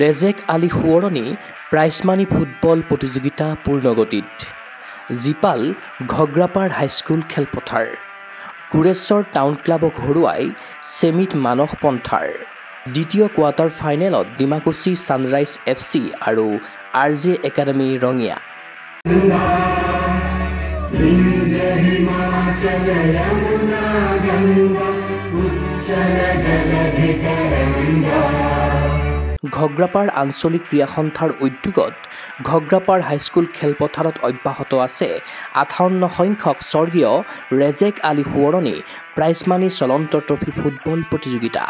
ৰেজেক আলী সোঁৱৰণী prize money football প্ৰতিযোগিতা পূৰ্ণগতিত। জীপাল ঘগ্ৰাপাৰ হাইস্কুল খেলপথাৰ। গুৰেশ্বৰ টাউন ক্লাবক হৰুৱাই ছেমিত মানস পন্থাৰ। দ্বিতীয় কোৱাৰ্টাৰ ফাইনেলত ডিমাকুছী ছানৰাইজ FC আৰু RJ একাডেমী ৰঙিয়া। ঘগ্ৰাপাৰ আঞ্চলিক ক্ৰীড়া সন্থাৰ উদ্যোগত ঘগ্ৰাপাৰ হাইস্কুল খেলপথাৰত অব্যাহত আছে 58 সংখ্যক স্বৰ্গীয় ৰেজেক আলী সোঁৱৰণী প্ৰাইজমানী চলন্ত ট্ৰফী ফুটবল প্ৰতিযোগিতা।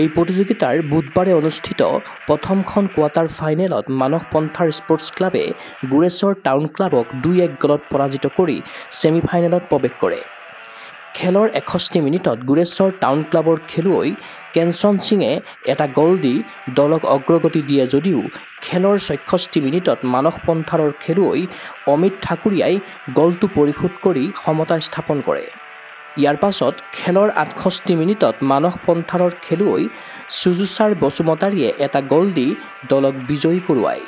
এই প্ৰতিযোগিতাৰ বুধবাৰে অনুষ্ঠিত প্ৰথমখন কোৱাৰ্টাৰ ফাইনেলত মানস পন্থাৰ স্পৰ্টছ ক্লাবে গুৰেশ্বৰ টাউন ক্লাবক 2-1 গলত পৰাজিত কৰি ছেমিফাইনেলত প্ৰৱেশ কৰে। খেলৰ 61 মিনিটত গুৰেশ্বৰ টাউন ক্লাবৰ খেলুৱৈ কেঞ্চন সিঙে এটা গল দি দলক অগ্ৰগতি দিয়ে যদিও খেলৰ 66 মিনিটত মানস পন্থাৰৰ খেলুৱৈ অমিত ঠাকুৰীয়াই গলটো পৰিশোধ কৰি সমতা স্থাপন কৰে। ইয়াৰ পাছত খেলৰ 68 মিনিটত মানস পন্থাৰৰ খেলুৱৈ সুজুচাৰ বসুমতাৰীয়ে এটা গল দি দলক বিজয়ী কৰোৱায়।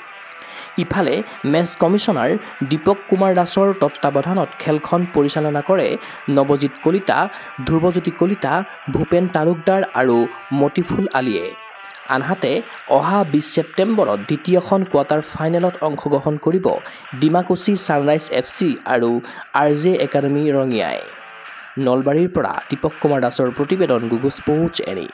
ইফালে মেচ কমিছনাৰ দীপক কুমাৰ দাসৰ তত্বাৱধানত খেলখন পৰিচালনা কৰে নৱজিৎ কলিতা, ধ্ৰুৱজ্যোতি কলিতা, ভূপেন তালুকদাৰ আৰু মতিফুল আলীয়ে। আনহাতে অহা 20 ছেপ্টেম্বৰত দ্বিতীয়খন কোৱাৰ্টাৰ ফাইনেলত অংশগ্ৰহণ কৰিব ডিমাকুছী ছানৰাইজ FC আৰু RJ একাডেমী ৰঙিয়াই। নলবাৰীৰ পৰা দীপক কুমাৰ দাসৰ প্ৰতিবেদন গুগল স্পৰ্টছ এনি।